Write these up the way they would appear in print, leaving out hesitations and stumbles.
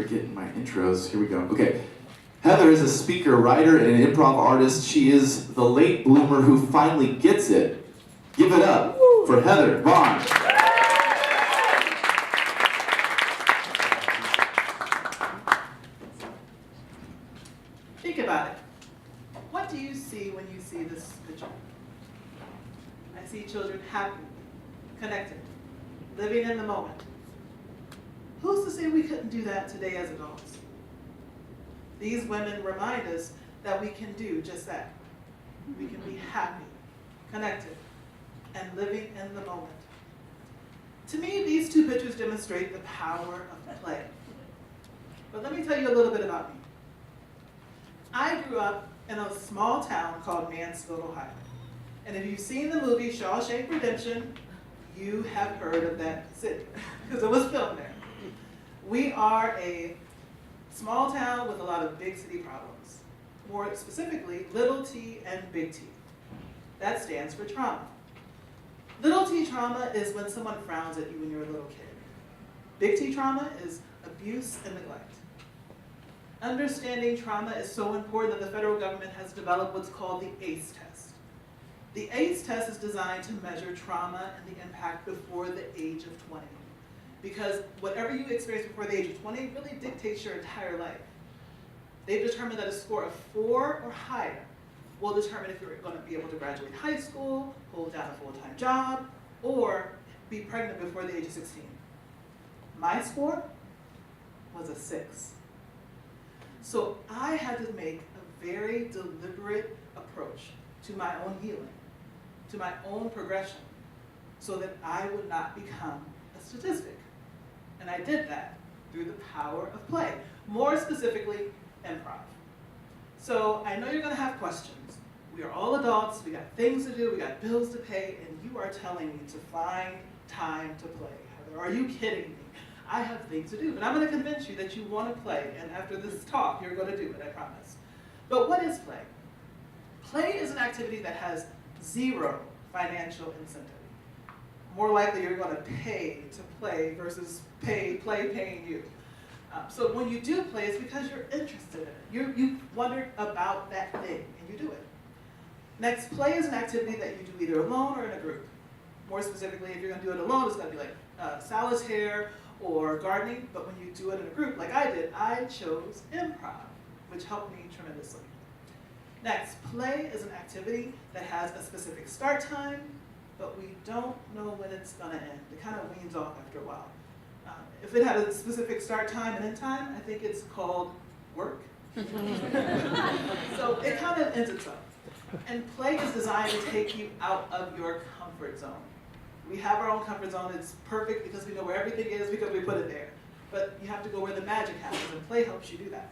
forgetting my intros. Here we go. Okay. Heather is a speaker, writer, and an improv artist. She is the late bloomer who finally gets it. Give it up for Heather Vaughn. Think about it. What do you see when you see this picture? I see children happy, connected, living in the moment. Who's to say we couldn't do that today as adults? These women remind us that we can do just that. We can be happy, connected, and living in the moment. To me, these two pictures demonstrate the power of play. But let me tell you a little bit about me. I grew up in a small town called Mansfield, Ohio. And if you've seen the movie Shawshank Redemption, you have heard of that city, because it was filmed there. We are a small town with a lot of big city problems. More specifically, little t and big T. That stands for trauma. Little t trauma is when someone frowns at you when you're a little kid. Big T trauma is abuse and neglect. Understanding trauma is so important that the federal government has developed what's called the ACE test. The ACE test is designed to measure trauma and the impact before the age of 20. Because whatever you experience before the age of 20 really dictates your entire life. They've determined that a score of 4 or higher will determine if you're going to be able to graduate high school, hold down a full-time job, or be pregnant before the age of 16. My score was a 6. So I had to make a very deliberate approach to my own healing, to my own progression, so that I would not become a statistic. And I did that through the power of play, more specifically, improv. So I know you're going to have questions. We are all adults, we got things to do, we got bills to pay, and you are telling me to find time to play. Heather, are you kidding me? I have things to do, but I'm going to convince you that you want to play, and after this talk, you're going to do it, I promise. But what is play? Play is an activity that has 0 financial incentive. More likely, you're going to pay to play versus play paying you. So when you do play, it's because you're interested in it. You wondered about that thing, and you do it. Next, play is an activity that you do either alone or in a group. More specifically, if you're going to do it alone, it's going to be like solitaire or gardening, but when you do it in a group, like I did, I chose improv, which helped me tremendously. Next, play is an activity that has a specific start time, but we don't know when it's going to end. It kind of weans off after a while. If it had a specific start time and end time, I think it's called work. So it kind of ends itself. And play is designed to take you out of your comfort zone. We have our own comfort zone. It's perfect because we know where everything is because we put it there. But you have to go where the magic happens, and play helps you do that.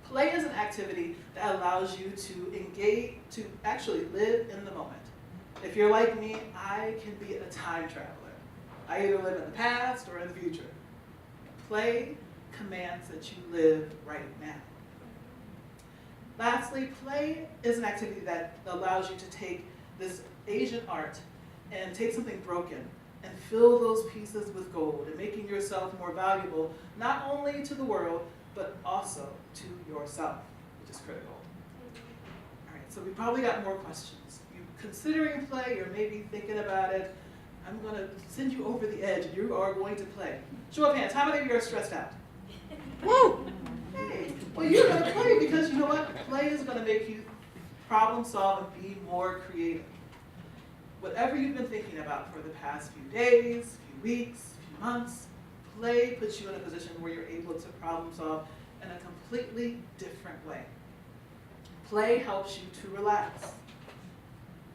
Play is an activity that allows you to engage, to actually live in the moment. If you're like me, I can be a time traveler. I either live in the past or in the future. Play commands that you live right now. Lastly, play is an activity that allows you to take this Asian art and take something broken and fill those pieces with gold and making yourself more valuable, not only to the world, but also to yourself, which is critical. All right, so we probably got more questions. You're considering play, or maybe thinking about it. I'm going to send you over the edge, and you are going to play. Show of hands, how many of you are stressed out? Woo! Hey, well, you're going to play because you know what? Play is going to make you problem solve and be more creative. Whatever you've been thinking about for the past few days, few weeks, few months, play puts you in a position where you're able to problem solve in a completely different way. Play helps you to relax.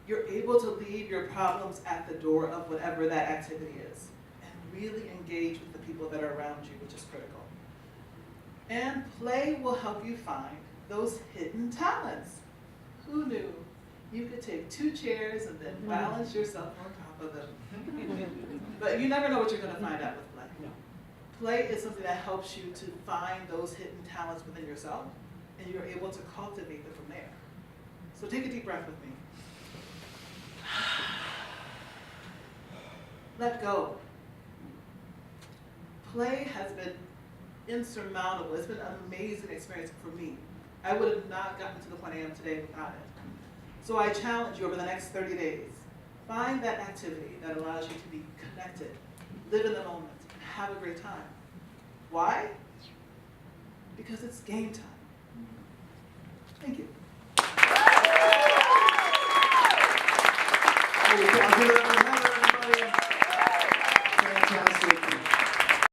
You're able to leave your problems at the door of whatever that activity is and really engage with the people that are around you, which is critical. And play will help you find those hidden talents. Who knew you could take 2 chairs and then balance yourself on top of them? But you never know what you're going to find out with play. Play is something that helps you to find those hidden talents within yourself, and you're able to cultivate them from there. So take a deep breath with me. Let go. Play has been insurmountable. It's been an amazing experience for me. I would have not gotten to the point I am today without it. So I challenge you over the next 30 days, find that activity that allows you to be connected, live in the moment, and have a great time. Why? Because it's game time. Thank you.